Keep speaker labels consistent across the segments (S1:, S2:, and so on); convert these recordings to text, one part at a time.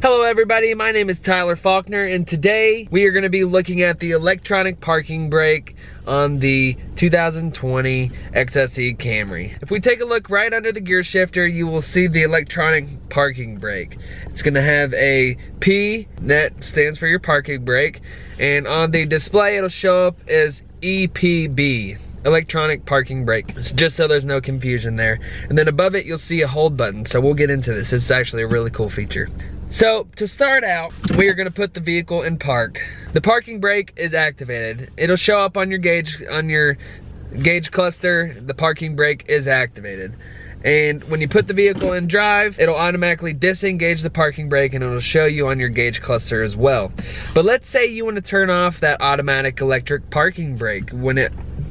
S1: Hello everybody, my name is Tyler Faulkner and today we are going to be looking at the electronic parking brake on the 2020 XSE Camry. If we take a look right under the gear shifter, you will see the electronic parking brake. It's going to have a P, that stands for your parking brake, and on the display it'll show up as EPB. Electronic parking brake, just so there's no confusion there. And then above it you'll see a hold button, so we'll get into this. It's actually a really cool feature. So to start out, we are going to put the vehicle in park. The parking brake is activated. It'll show up on your gauge cluster. The parking brake is activated. And when you put the vehicle in drive, it'll automatically disengage the parking brake and it'll show you on your gauge cluster as well. But let's say you want to turn off that automatic electric parking brake when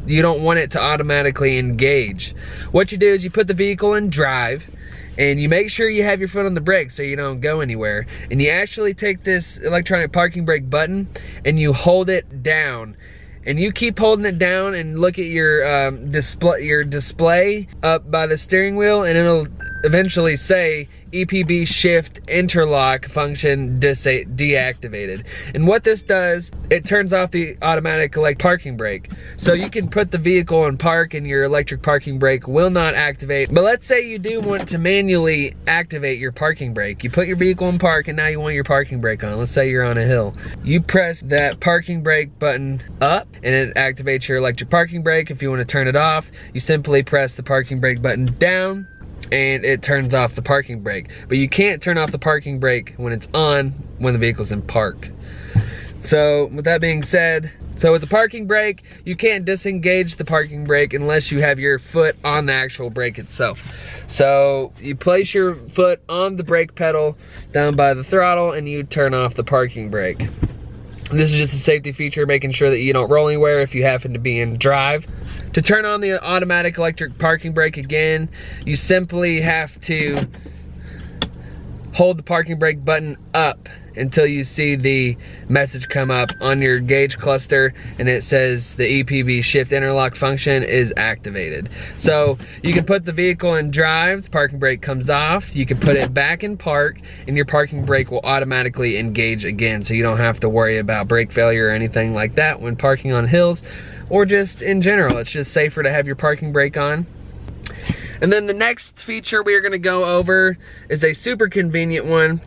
S1: you don't want it to automatically engage. What you do is you put the vehicle in drive and you make sure you have your foot on the brake so you don't go anywhere. And you actually take this electronic parking brake button and you hold it down. And you keep holding it down and look at your display up by the steering wheel, and it'll eventually say EPB shift interlock function deactivated. And what this does, it turns off the automatic parking brake. So you can put the vehicle in park and your electric parking brake will not activate. But let's say you do want to manually activate your parking brake. You put your vehicle in park and now you want your parking brake on. Let's say you're on a hill. You press that parking brake button up and it activates your electric parking brake. If you want to turn it off, you simply press the parking brake button down and it turns off the parking brake. But you can't turn off the parking brake when it's on when the vehicle's in park. So with that being said, with the parking brake, you can't disengage the parking brake unless you have your foot on the actual brake itself. So you place your foot on the brake pedal down by the throttle and you turn off the parking brake. This is just a safety feature, making sure that you don't roll anywhere if you happen to be in drive. To turn on the automatic electric parking brake again, you simply have to hold the parking brake button up until you see the message come up on your gauge cluster and it says the EPB shift interlock function is activated. So you can put the vehicle in drive, the parking brake comes off, you can put it back in park and your parking brake will automatically engage again, so you don't have to worry about brake failure or anything like that when parking on hills or just in general. It's just safer to have your parking brake on. And then the next feature we are going to go over is a super convenient one.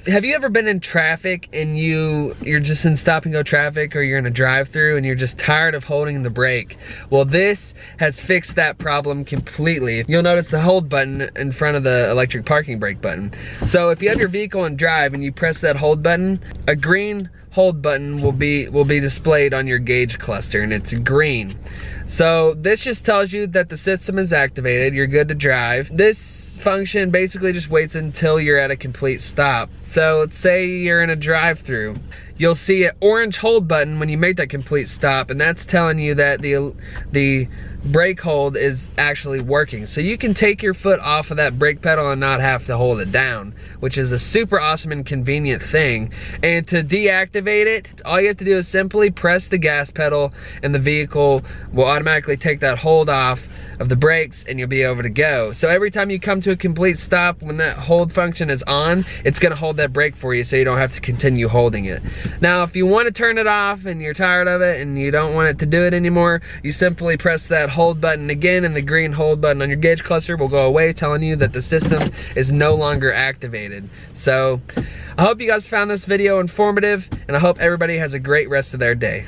S1: Have you ever been in traffic and you're just in stop and go traffic, or you're in a drive-through and you're just tired of holding the brake? Well, this has fixed that problem completely. You'll notice the hold button in front of the electric parking brake button. So if you have your vehicle in drive and you press that hold button, a green hold button will be displayed on your gauge cluster, and it's green. So this just tells you that the system is activated, you're good to drive. This function basically just waits until you're at a complete stop. So let's say you're in a drive-through. You'll see an orange hold button when you make that complete stop, and that's telling you that the brake hold is actually working. So you can take your foot off of that brake pedal and not have to hold it down, which is a super awesome and convenient thing. And to deactivate it, all you have to do is simply press the gas pedal and the vehicle will automatically take that hold off of the brakes and you'll be able to go. So every time you come to a complete stop, when that hold function is on, it's gonna hold that brake for you so you don't have to continue holding it. Now, if you want to turn it off and you're tired of it and you don't want it to do it anymore, you simply press that hold button again and the green hold button on your gauge cluster will go away, telling you that the system is no longer activated. So I hope you guys found this video informative, and I hope everybody has a great rest of their day.